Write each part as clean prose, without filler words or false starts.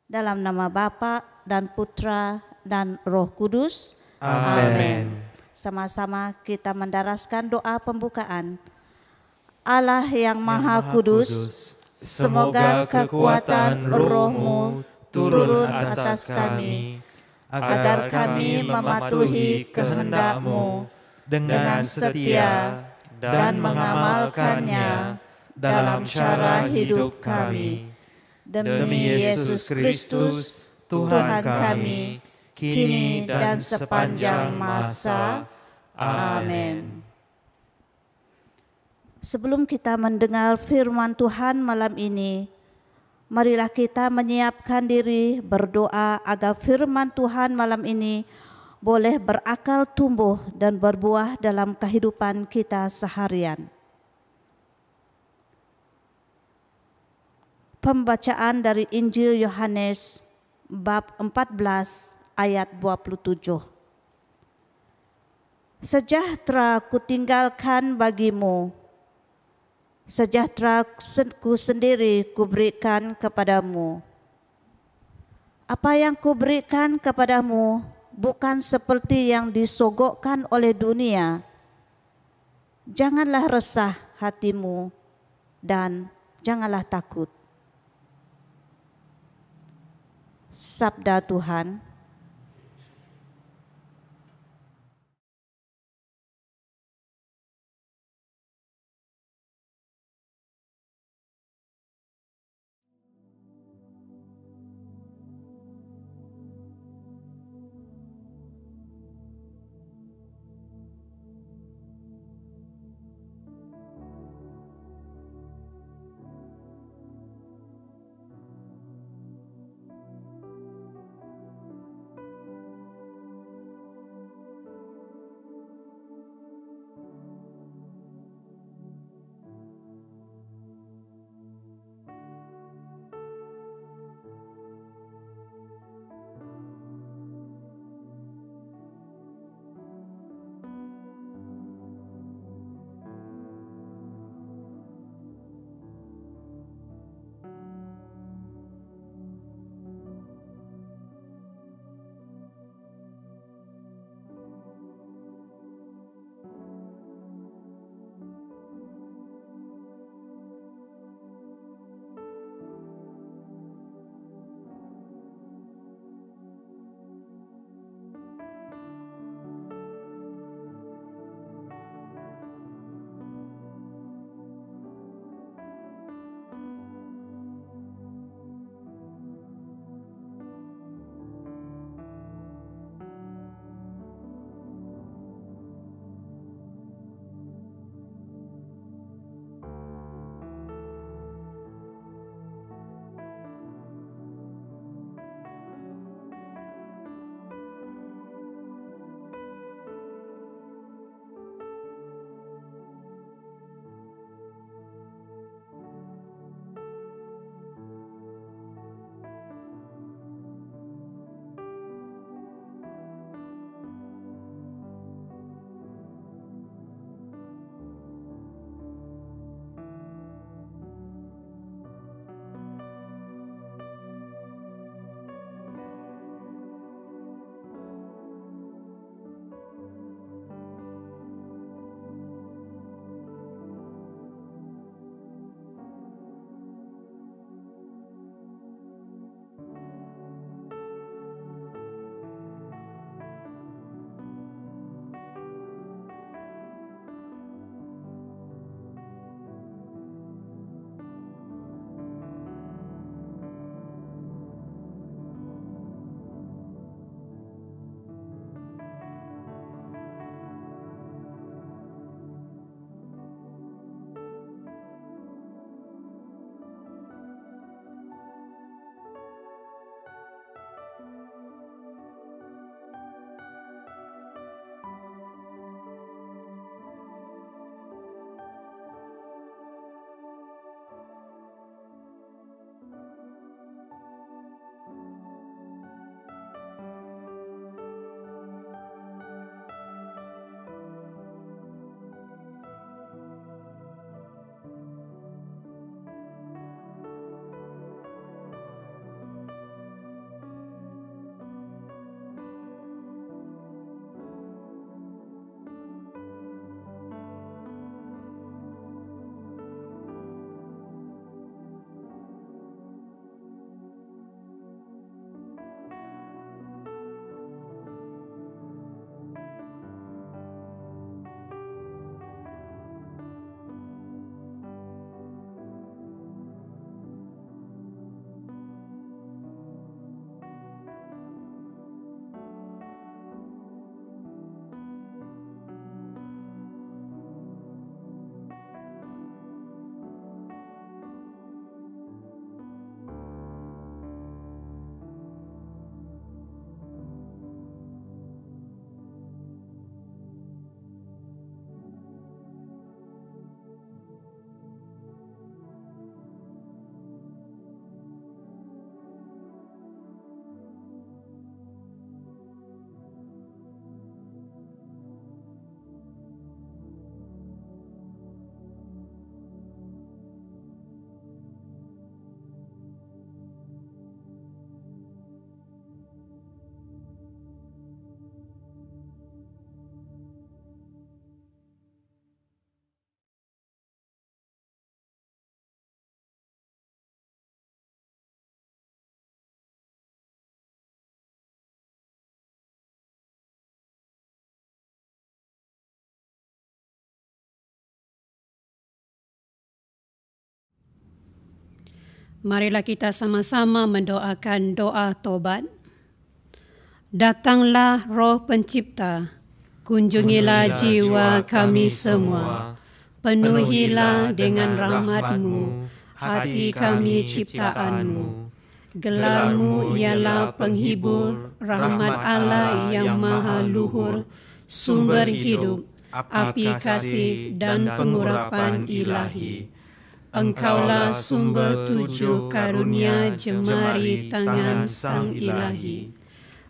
Dalam nama Bapa dan Putra dan Roh Kudus. Amin. Sama-sama kita mendaraskan doa pembukaan. Allah yang Maha Kudus, semoga kekuatan Roh-Mu turun atas kami, agar kami mematuhi kehendak-Mu dengan setia dan mengamalkannya dalam cara hidup kami. Demi Yesus Kristus, Tuhan kami, kini dan sepanjang masa. Amin. Sebelum kita mendengar firman Tuhan malam ini, marilah kita menyiapkan diri berdoa agar firman Tuhan malam ini boleh berakal tumbuh dan berbuah dalam kehidupan kita seharian. Pembacaan dari Injil Yohanes bab 14 ayat 27. Sejahtera kutinggalkan bagimu, sejahtera ku sendiri kuberikan kepadamu. Apa yang kuberikan kepadamu bukan seperti yang disogokkan oleh dunia. Janganlah resah hatimu dan janganlah takut. Sabda Tuhan. Marilah kita sama-sama mendoakan doa tobat. Datanglah Roh Pencipta, kunjungilah jiwa kami semua, penuhilah dengan rahmat-Mu hati kami ciptaan-Mu. Gelar-Mu ialah penghibur, rahmat Allah yang maha luhur, sumber hidup, api kasih dan pengurapan ilahi. Engkaulah sumber tujuh karunia jemari tangan Sang Ilahi.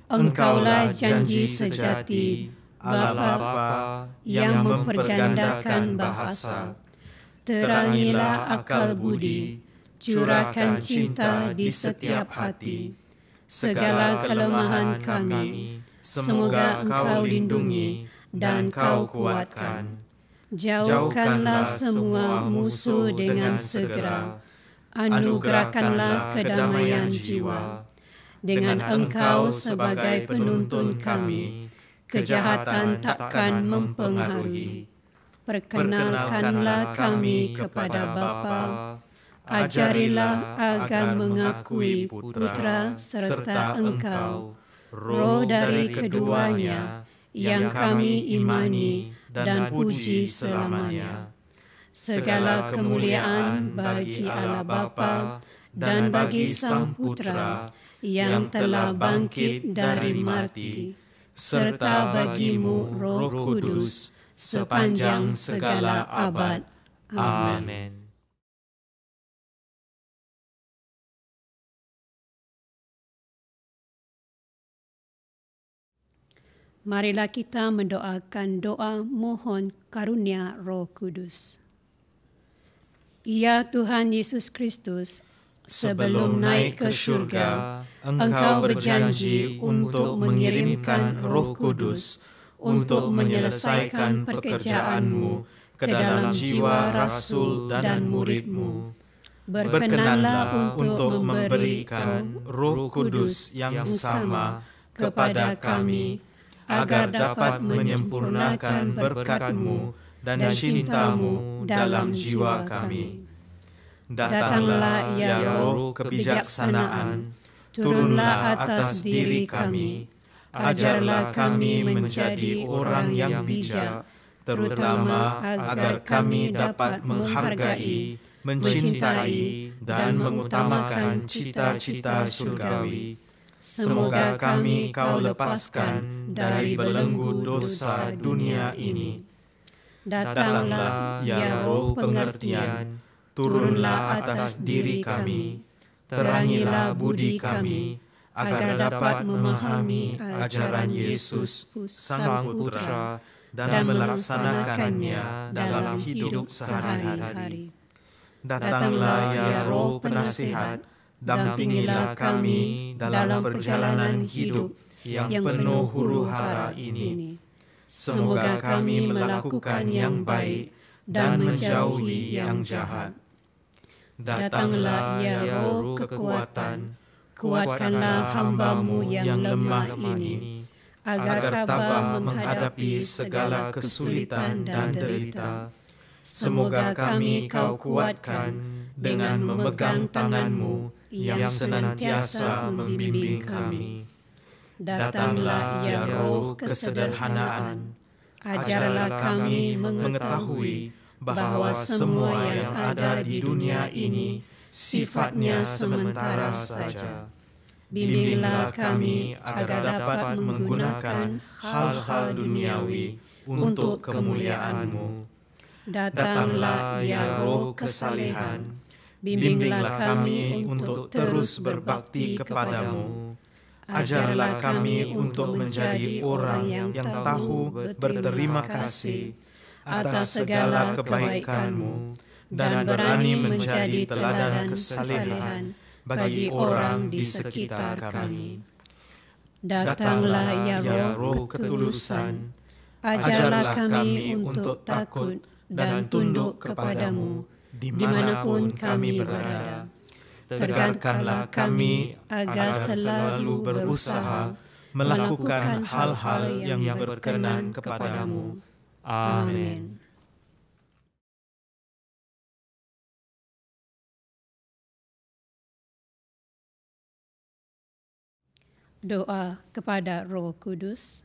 Engkaulah janji sejati, Bapa yang mempergandakan bahasa. Terangilah akal budi, curahkan cinta di setiap hati. Segala kelemahan kami, semoga Engkau lindungi dan Kau kuatkan. Jauhkanlah semua musuh dengan segera. Anugerahkanlah kedamaian jiwa. Dengan Engkau sebagai penuntun kami, kejahatan takkan mempengaruhi. Perkenalkanlah kami kepada Bapa. Ajarilah agar mengakui Putra serta Engkau, Roh dari keduanya yang kami imani dan puji selamanya. Segala kemuliaan bagi Allah Bapa dan bagi Sang Putra yang telah bangkit dari mati, serta bagimu Roh Kudus sepanjang segala abad. Amin. Marilah kita mendoakan doa mohon karunia Roh Kudus. Ya Tuhan Yesus Kristus, sebelum naik ke surga, Engkau berjanji untuk mengirimkan Roh Kudus untuk menyelesaikan pekerjaan-Mu ke dalam jiwa rasul dan murid-Mu. Berkenanlah untuk memberikan Roh Kudus yang sama kepada kami, agar dapat menyempurnakan berkat-Mu dan cinta-Mu dalam jiwa kami. Datanglah ya Roh kebijaksanaan, turunlah atas diri kami, ajarlah kami menjadi orang yang bijak, terutama agar kami dapat menghargai, mencintai, dan mengutamakan cita-cita surgawi. Semoga kami Kau lepaskan dari belenggu dosa dunia ini. Datanglah ya Roh pengertian, turunlah atas diri kami, terangilah budi kami, agar dapat memahami ajaran Yesus, Sang Putra, dan melaksanakannya dalam hidup sehari-hari. Datanglah ya Roh penasihat, dampingilah kami dalam perjalanan hidup yang penuh huru-hara ini. Semoga kami melakukan yang baik dan menjauhi yang jahat. Datanglah ya Roh kekuatan, kuatkanlah hamba-Mu yang lemah ini, agar tabah menghadapi segala kesulitan dan derita. Semoga kami Kau kuatkan dengan memegang tangan-Mu yang senantiasa membimbing kami. Datanglah ya Roh kesederhanaan, ajarlah kami mengetahui bahwa semua yang ada di dunia ini sifatnya sementara saja. Bimbinglah kami agar dapat menggunakan hal-hal duniawi untuk kemuliaan-Mu. Datanglah ya Roh kesalehan, bimbinglah kami untuk terus berbakti kepadamu. Ajarlah kami untuk menjadi orang yang tahu berterima kasih atas segala kebaikan-Mu dan berani menjadi teladan kesalehan bagi orang di sekitar kami. Datanglah ya Roh ketulusan, ajarlah kami untuk takut dan tunduk kepadamu dimanapun kami berada. Tegarkanlah kami agar selalu berusaha melakukan hal-hal yang berkenan kepadamu. Amin. Doa kepada Roh Kudus.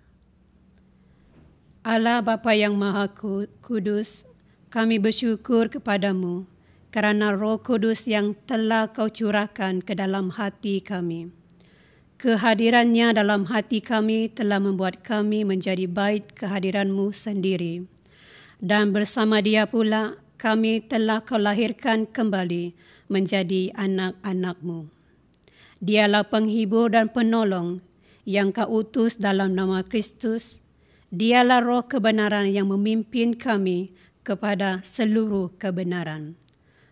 Allah Bapa yang Maha Kudus, kami bersyukur kepadamu kerana Roh Kudus yang telah kau curahkan ke dalam hati kami. Kehadirannya dalam hati kami telah membuat kami menjadi bait kehadiranmu sendiri. Dan bersama dia pula kami telah kau lahirkan kembali menjadi anak-anak-mu. Dialah penghibur dan penolong yang kau utus dalam nama Kristus. Dialah roh kebenaran yang memimpin kami kepada seluruh kebenaran.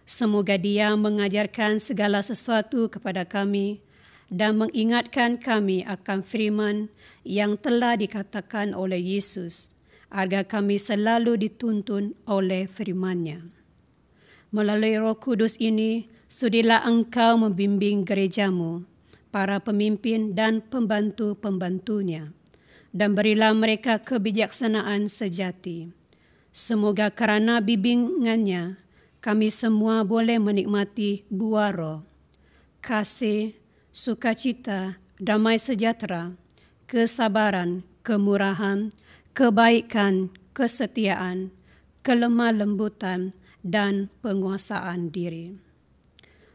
Semoga dia mengajarkan segala sesuatu kepada kami dan mengingatkan kami akan firman yang telah dikatakan oleh Yesus, agar kami selalu dituntun oleh firman-Nya. Melalui Roh Kudus ini, sudilah engkau membimbing gerejamu, para pemimpin dan pembantu-pembantunya, dan berilah mereka kebijaksanaan sejati. Semoga kerana bimbingannya, kami semua boleh menikmati buah Roh, kasih, sukacita, damai sejahtera, kesabaran, kemurahan, kebaikan, kesetiaan, kelemah lembutan, dan penguasaan diri.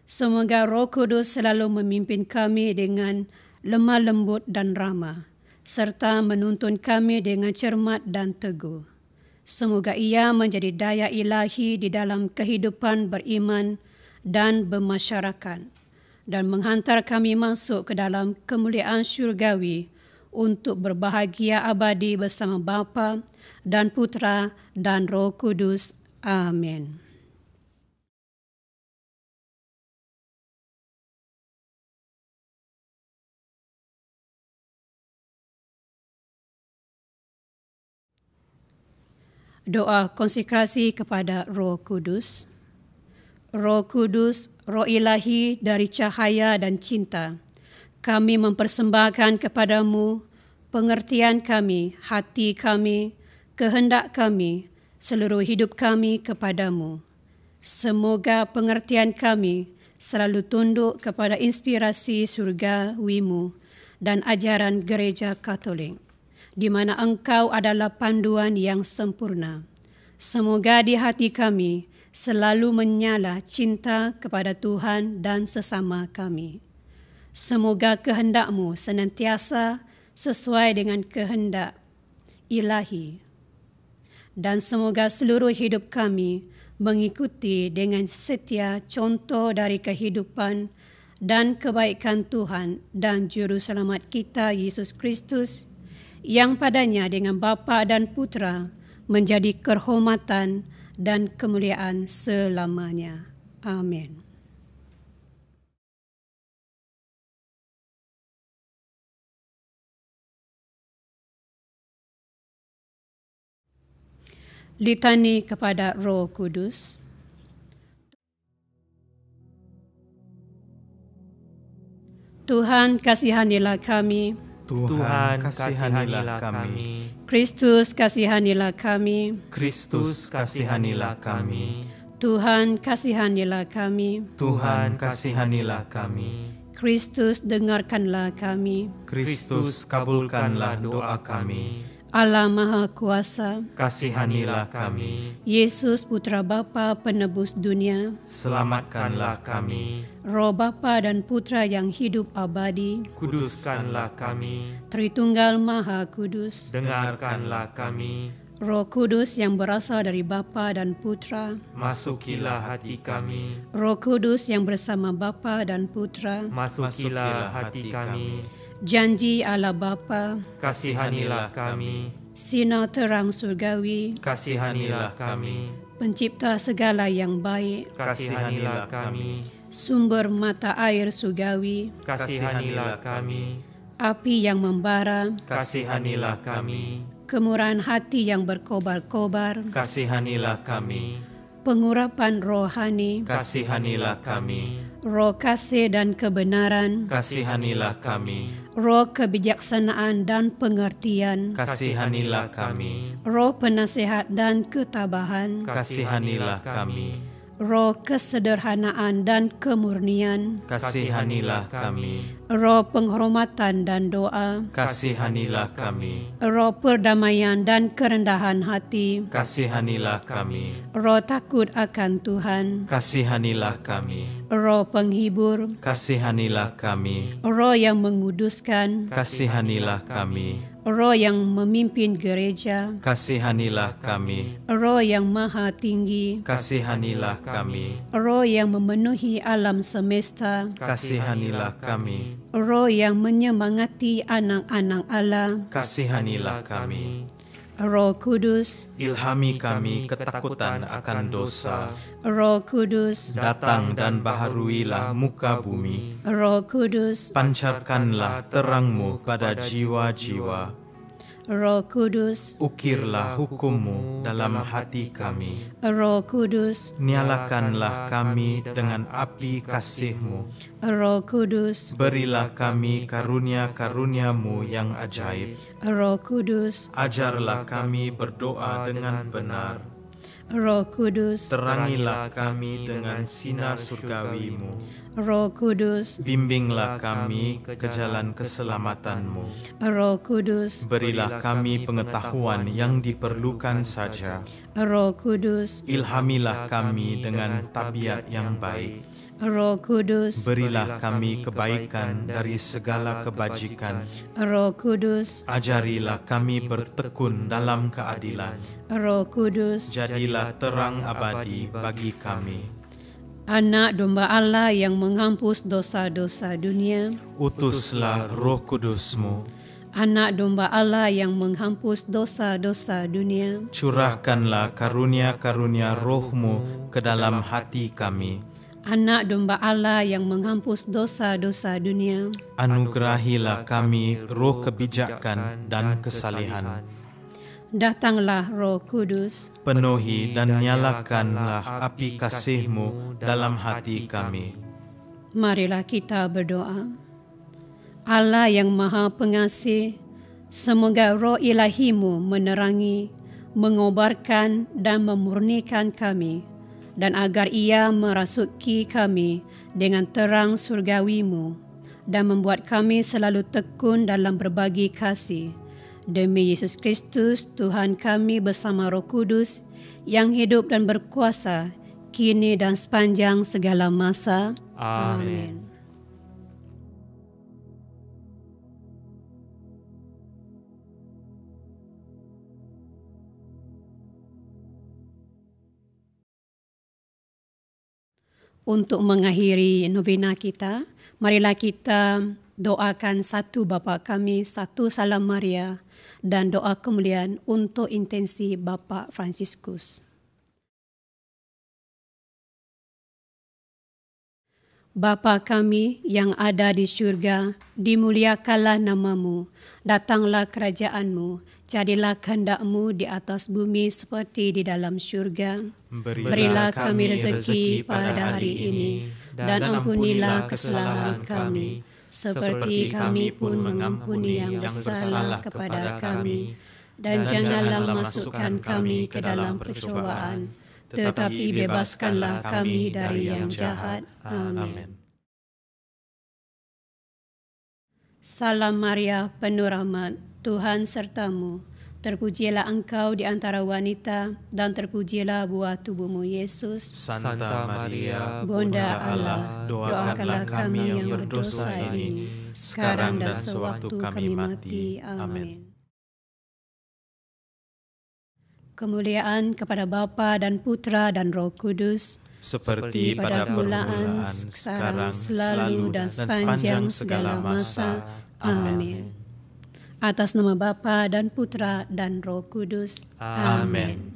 Semoga Roh Kudus selalu memimpin kami dengan lemah lembut dan ramah, serta menuntun kami dengan cermat dan teguh. Semoga ia menjadi daya ilahi di dalam kehidupan beriman dan bermasyarakat, dan menghantar kami masuk ke dalam kemuliaan syurgawi untuk berbahagia abadi bersama Bapa dan Putera dan Roh Kudus. Amin. Doa konsekrasi kepada Roh Kudus. Roh Kudus, Roh Ilahi dari cahaya dan cinta, kami mempersembahkan kepadamu pengertian kami, hati kami, kehendak kami, seluruh hidup kami kepadamu. Semoga pengertian kami selalu tunduk kepada inspirasi surgawimu dan ajaran Gereja Katolik, di mana engkau adalah panduan yang sempurna. Semoga di hati kami selalu menyala cinta kepada Tuhan dan sesama kami. Semoga kehendak-Mu senantiasa sesuai dengan kehendak ilahi. Dan semoga seluruh hidup kami mengikuti dengan setia contoh dari kehidupan dan kebaikan Tuhan dan Juru Selamat kita, Yesus Kristus, yang padanya dengan Bapa dan Putera menjadi kehormatan dan kemuliaan selamanya. Amin. Litani kepada Roh Kudus. Tuhan, kasihanilah kami. Tuhan, kasihanilah kami. Kristus, kasihanilah kami. Kristus, kasihanilah kami. Tuhan, kasihanilah kami. Tuhan, kasihanilah kami. Kristus, dengarkanlah kami. Kristus, kabulkanlah doa kami. Allah Maha Kuasa, kasihanilah kami. Yesus, Putra Bapa penebus dunia, selamatkanlah kami. Roh Bapa dan Putra yang hidup abadi, kuduskanlah kami. Tritunggal Maha Kudus, dengarkanlah kami. Roh Kudus yang berasal dari Bapa dan Putra, masukilah hati kami. Roh Kudus yang bersama Bapa dan Putra, masukilah hati kami. Janji Allah Bapa, kasihanilah kami. Sinar terang surgawi, kasihanilah kami. Pencipta segala yang baik, kasihanilah kami. Sumber mata air surgawi, kasihanilah kami. Api yang membara, kasihanilah kami. Kemurahan hati yang berkobar-kobar, kasihanilah kami. Pengurapan rohani, kasihanilah kami. Roh kasih dan kebenaran, kasihanilah kami. Roh kebijaksanaan dan pengertian, kasihanilah kami. Roh penasihat dan ketabahan, kasihanilah kami. Roh kesederhanaan dan kemurnian, kasihanilah kami. roh penghormatan dan doa, Kasihanilah kami. roh perdamaian dan kerendahan hati, Kasihanilah kami. roh takut akan Tuhan, Kasihanilah kami. roh penghibur, Kasihanilah kami. roh yang menguduskan, Kasihanilah kami. roh yang memimpin gereja, Kasihanilah kami. roh yang maha tinggi, Kasihanilah kami. roh yang memenuhi alam semesta, Kasihanilah kami. roh yang menyemangati anak-anak Allah, Kasihanilah kami. Roh Kudus, Ilhami kami ketakutan akan dosa. Roh Kudus, Datang dan baharuilah muka bumi. Roh Kudus, Pancarkanlah terang-Mu pada jiwa-jiwa. Roh Kudus, Ukirlah hukum-Mu dalam hati kami. Roh Kudus, Nyalakanlah kami dengan api kasih-Mu. Roh Kudus, Berilah kami karunia-karunia-Mu yang ajaib. Roh Kudus, Ajarlah kami berdoa dengan benar. Roh Kudus, Terangilah kami dengan sinar surgawi-Mu. Roh Kudus, Bimbinglah kami ke jalan keselamatan-Mu. Roh Kudus, Berilah kami pengetahuan yang diperlukan saja. Roh Kudus, Ilhamilah kami dengan tabiat yang baik. Roh Kudus, Berilah kami kebaikan dari segala kebajikan. Roh Kudus, Ajarilah kami bertekun dalam keadilan. Roh Kudus, Jadilah terang abadi bagi kami. Anak domba Allah yang menghapus dosa-dosa dunia, Utuslah Roh Kudus-Mu. Anak domba Allah yang menghapus dosa-dosa dunia, Curahkanlah karunia-karunia Roh-Mu ke dalam hati kami. Anak domba Allah yang menghapus dosa-dosa dunia, Anugerahilah kami roh kebijakan dan kesalehan. datanglah Roh Kudus, Penuhi dan nyalakanlah api kasih-Mu dalam hati kami. marilah kita berdoa. Allah yang maha pengasih, semoga roh ilahi-Mu menerangi, mengobarkan dan memurnikan kami, dan agar ia merasuki kami dengan terang surgawi-Mu dan membuat kami selalu tekun dalam berbagi kasih. Demi Yesus Kristus, Tuhan kami bersama Roh Kudus yang hidup dan berkuasa, kini dan sepanjang segala masa. Amin. Untuk mengakhiri novena kita, marilah kita doakan satu Bapa kami, satu Salam Maria, dan doa kemuliaan untuk intensi Bapak Fransiskus. Bapa kami yang ada di syurga, dimuliakanlah nama-Mu, datanglah kerajaan-Mu, jadilah kehendak-Mu di atas bumi seperti di dalam syurga. Berilah kami rezeki pada hari ini, dan ampunilah kesalahan kami, seperti kami pun mengampuni yang bersalah kepada kami. Dan janganlah masukkan kami ke dalam percobaan, tetapi bebaskanlah kami dari yang jahat. Amin. Salam Maria, penuh rahmat, Tuhan serta-Mu. Terpujilah Engkau di antara wanita, dan terpujilah buah tubuh-Mu, Yesus. Santa Maria, Bunda Allah, doakanlah kami yang berdosa ini, sekarang dan sewaktu kami mati. Amin. Kemuliaan kepada Bapa dan Putra dan Roh Kudus, Seperti pada permulaan, sekarang, selalu, dan sepanjang segala masa. Amin. Atas nama Bapa dan Putra dan Roh Kudus. Amin.